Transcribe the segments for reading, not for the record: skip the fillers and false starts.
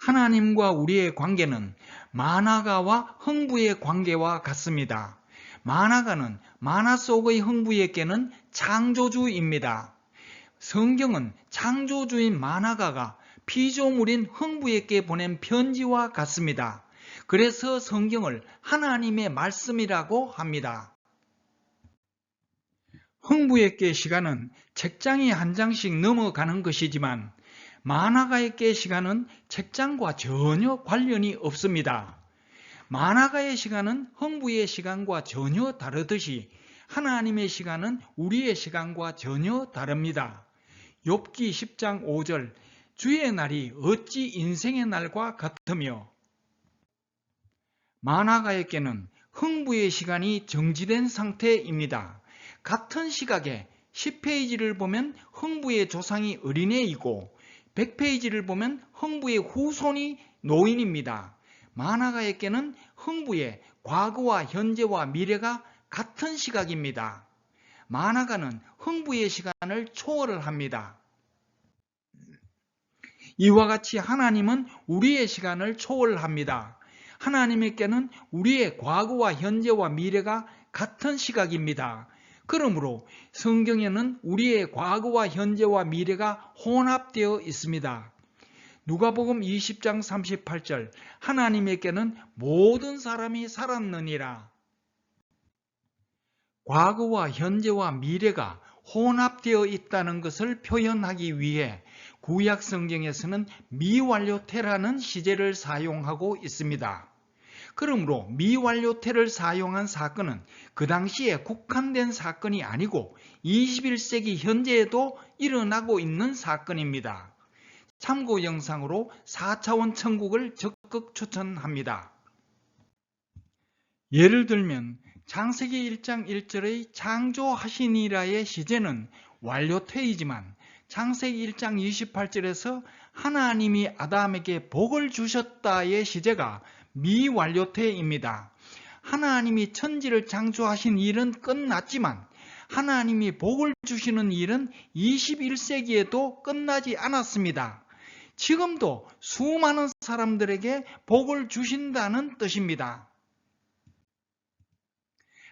하나님과 우리의 관계는 만화가와 흥부의 관계와 같습니다. 만화가는 만화 속의 흥부에게는 창조주입니다. 성경은 창조주인 만화가가 피조물인 흥부에게 보낸 편지와 같습니다. 그래서 성경을 하나님의 말씀이라고 합니다. 흥부에게 시간은 책장이 한 장씩 넘어가는 것이지만 만화가에게 시간은 책장과 전혀 관련이 없습니다. 만화가의 시간은 흥부의 시간과 전혀 다르듯이 하나님의 시간은 우리의 시간과 전혀 다릅니다. 욥기 10장 5절 주의 날이 어찌 인생의 날과 같으며, 만화가에게는 흥부의 시간이 정지된 상태입니다. 같은 시각에 10페이지를 보면 흥부의 조상이 어린애이고 100페이지를 보면 흥부의 후손이 노인입니다. 만화가에게는 흥부의 과거와 현재와 미래가 같은 시각입니다. 만화가는 흥부의 시간을 초월을 합니다. 이와 같이 하나님은 우리의 시간을 초월합니다. 하나님께는 우리의 과거와 현재와 미래가 같은 시각입니다. 그러므로 성경에는 우리의 과거와 현재와 미래가 혼합되어 있습니다. 누가복음 20장 38절 하나님께는 모든 사람이 살았느니라. 과거와 현재와 미래가 혼합되어 있다는 것을 표현하기 위해 구약 성경에서는 미완료태라는 시제를 사용하고 있습니다. 그러므로 미완료태를 사용한 사건은 그 당시에 국한된 사건이 아니고 21세기 현재에도 일어나고 있는 사건입니다. 참고 영상으로 4차원 천국을 적극 추천합니다. 예를 들면 창세기 1장 1절의 창조하시니라의 시제는 완료태이지만 창세기 1장 28절에서 하나님이 아담에게 복을 주셨다의 시제가 미완료태입니다. 하나님이 천지를 창조하신 일은 끝났지만 하나님이 복을 주시는 일은 21세기에도 끝나지 않았습니다. 지금도 수많은 사람들에게 복을 주신다는 뜻입니다.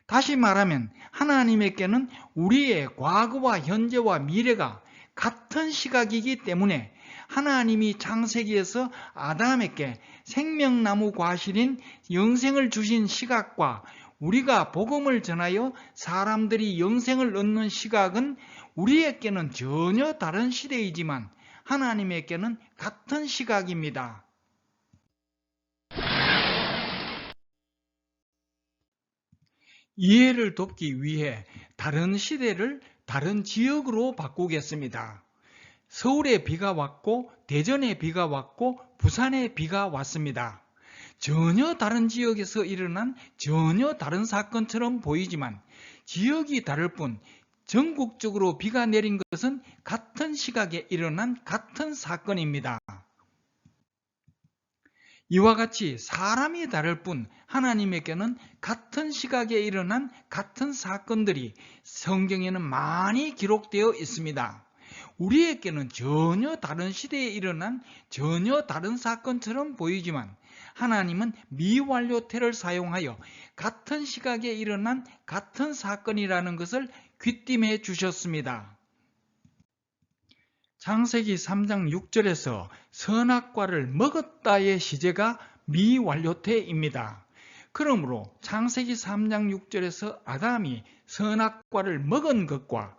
다시 말하면 하나님께는 우리의 과거와 현재와 미래가 같은 시각이기 때문에 하나님이 창세기에서 아담에게 생명나무 과실인 영생을 주신 시각과 우리가 복음을 전하여 사람들이 영생을 얻는 시각은 우리에게는 전혀 다른 시대이지만 하나님에게는 같은 시각입니다. 이해를 돕기 위해 다른 시대를 다른 지역으로 바꾸겠습니다. 서울에 비가 왔고 대전에 비가 왔고 부산에 비가 왔습니다. 전혀 다른 지역에서 일어난 전혀 다른 사건처럼 보이지만 지역이 다를 뿐 전국적으로 비가 내린 것은 같은 시각에 일어난 같은 사건입니다. 이와 같이 사람이 다를 뿐 하나님에게는 같은 시각에 일어난 같은 사건들이 성경에는 많이 기록되어 있습니다. 우리에게는 전혀 다른 시대에 일어난 전혀 다른 사건처럼 보이지만 하나님은 미완료태를 사용하여 같은 시각에 일어난 같은 사건이라는 것을 귀띔해 주셨습니다. 창세기 3장 6절에서 선악과를 먹었다의 시제가 미완료태입니다. 그러므로 창세기 3장 6절에서 아담이 선악과를 먹은 것과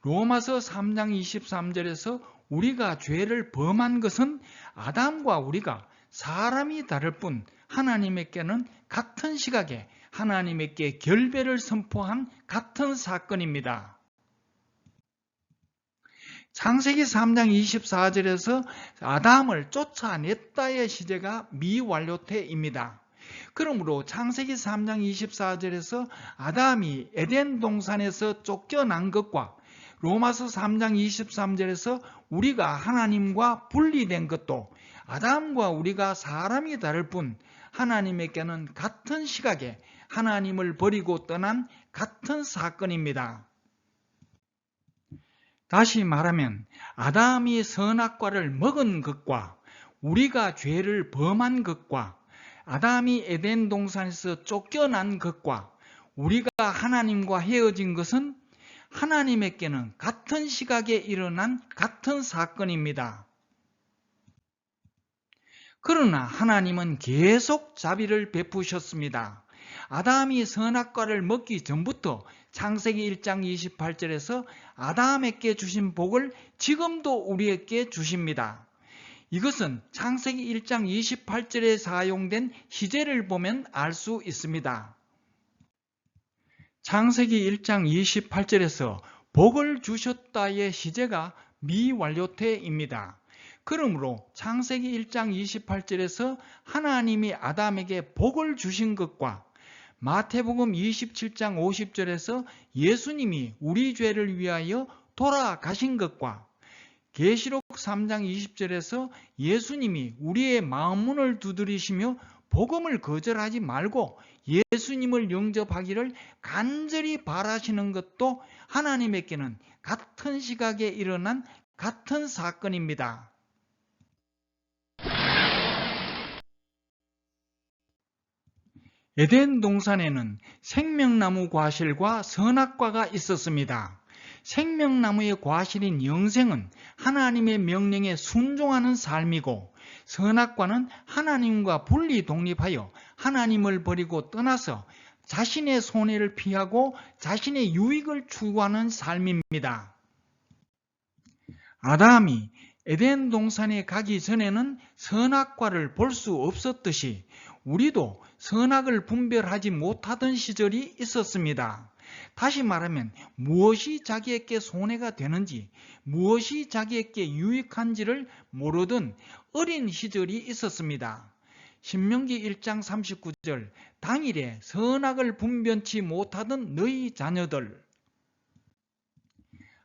로마서 3장 23절에서 우리가 죄를 범한 것은 아담과 우리가 사람이 다를 뿐 하나님에게는 같은 시각에 하나님에게 결배를 선포한 같은 사건입니다. 창세기 3장 24절에서 아담을 쫓아냈다의 시제가 미완료태입니다. 그러므로 창세기 3장 24절에서 아담이 에덴 동산에서 쫓겨난 것과 로마서 3장 23절에서 우리가 하나님과 분리된 것도 아담과 우리가 사람이 다를 뿐 하나님에게는 같은 시각에 하나님을 버리고 떠난 같은 사건입니다. 다시 말하면 아담이 선악과를 먹은 것과 우리가 죄를 범한 것과 아담이 에덴 동산에서 쫓겨난 것과 우리가 하나님과 헤어진 것은 하나님에게는 같은 시각에 일어난 같은 사건입니다. 그러나 하나님은 계속 자비를 베푸셨습니다. 아담이 선악과를 먹기 전부터 창세기 1장 28절에서 아담에게 주신 복을 지금도 우리에게 주십니다. 이것은 창세기 1장 28절에 사용된 시제를 보면 알 수 있습니다. 창세기 1장 28절에서 복을 주셨다의 시제가 미완료태입니다. 그러므로 창세기 1장 28절에서 하나님이 아담에게 복을 주신 것과 마태복음 27장 50절에서 예수님이 우리 죄를 위하여 돌아가신 것과 계시록 3장 20절에서 예수님이 우리의 마음문을 두드리시며 복음을 거절하지 말고 예수님을 영접하기를 간절히 바라시는 것도 하나님에게는 같은 시각에 일어난 같은 사건입니다. 에덴 동산에는 생명나무 과실과 선악과가 있었습니다. 생명나무의 과실인 영생은 하나님의 명령에 순종하는 삶이고 선악과는 하나님과 분리 독립하여 하나님을 버리고 떠나서 자신의 손해를 피하고 자신의 유익을 추구하는 삶입니다. 아담이 에덴 동산에 가기 전에는 선악과를 볼 수 없었듯이 우리도 선악을 분별하지 못하던 시절이 있었습니다. 다시 말하면 무엇이 자기에게 손해가 되는지 무엇이 자기에게 유익한지를 모르던 어린 시절이 있었습니다. 신명기 1장 39절 당일에 선악을 분변치 못하던 너희 자녀들.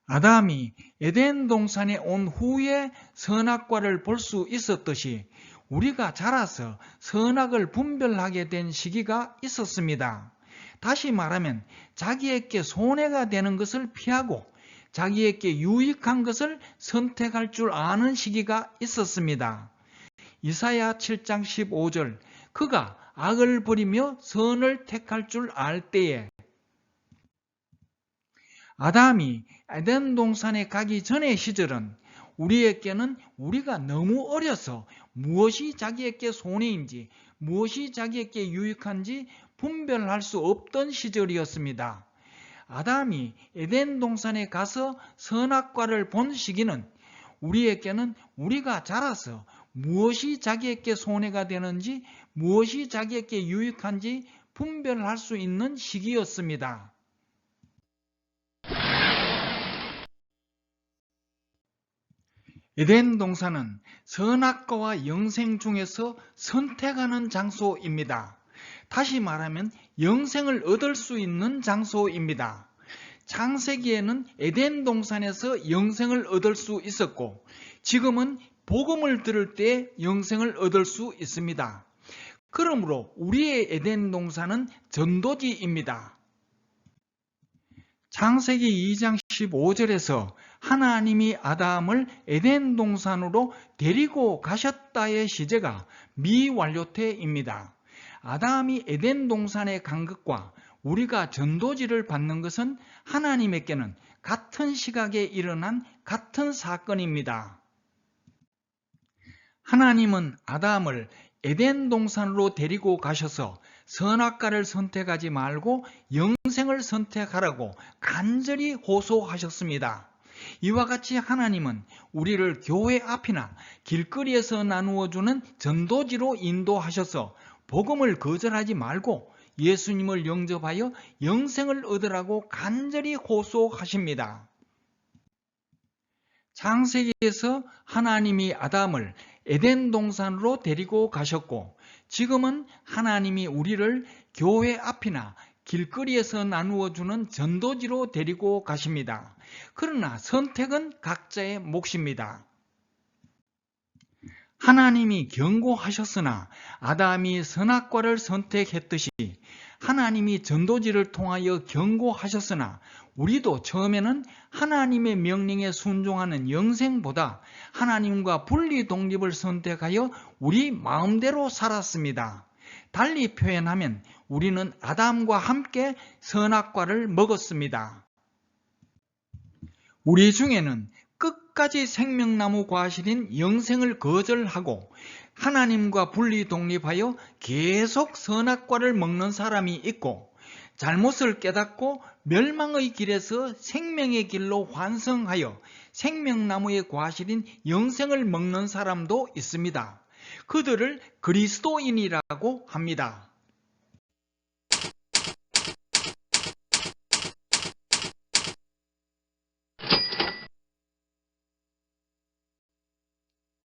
아담이 에덴 동산에 온 후에 선악과를 볼 수 있었듯이 우리가 자라서 선악을 분별하게 된 시기가 있었습니다. 다시 말하면 자기에게 손해가 되는 것을 피하고 자기에게 유익한 것을 선택할 줄 아는 시기가 있었습니다. 이사야 7장 15절 그가 악을 버리며 선을 택할 줄 알 때에 아담이 에덴 동산에 가기 전의 시절은 우리에게는 우리가 너무 어려서 무엇이 자기에게 손해인지 무엇이 자기에게 유익한지 분별할 수 없던 시절이었습니다. 아담이 에덴 동산에 가서 선악과를 본 시기는 우리에게는 우리가 자라서 무엇이 자기에게 손해가 되는지 무엇이 자기에게 유익한지 분별할 수 있는 시기였습니다. 에덴 동산은 선악과와 영생 중에서 선택하는 장소입니다. 다시 말하면 영생을 얻을 수 있는 장소입니다. 창세기에는 에덴 동산에서 영생을 얻을 수 있었고 지금은 복음을 들을 때 영생을 얻을 수 있습니다. 그러므로 우리의 에덴 동산은 전도지입니다. 창세기 2장 15절에서 하나님이 아담을 에덴 동산으로 데리고 가셨다의 시제가 미완료태입니다. 아담이 에덴 동산에 간 것과 우리가 전도지를 받는 것은 하나님에게는 같은 시각에 일어난 같은 사건입니다. 하나님은 아담을 에덴 동산으로 데리고 가셔서 선악과를 선택하지 말고 영생을 선택하라고 간절히 호소하셨습니다. 이와 같이 하나님은 우리를 교회 앞이나 길거리에서 나누어주는 전도지로 인도하셔서 복음을 거절하지 말고 예수님을 영접하여 영생을 얻으라고 간절히 호소하십니다. 창세기에서 하나님이 아담을 에덴 동산으로 데리고 가셨고 지금은 하나님이 우리를 교회 앞이나 길거리에서 나누어주는 전도지로 데리고 가십니다. 그러나 선택은 각자의 몫입니다. 하나님이 경고하셨으나 아담이 선악과를 선택했듯이 하나님이 전도지를 통하여 경고하셨으나 우리도 처음에는 하나님의 명령에 순종하는 영생보다 하나님과 분리 독립을 선택하여 우리 마음대로 살았습니다. 달리 표현하면 우리는 아담과 함께 선악과를 먹었습니다. 우리 중에는 끝까지 생명나무 과실인 영생을 거절하고 하나님과 분리 독립하여 계속 선악과를 먹는 사람이 있고, 잘못을 깨닫고 멸망의 길에서 생명의 길로 환승하여 생명나무의 과실인 영생을 먹는 사람도 있습니다. 그들을 그리스도인이라고 합니다.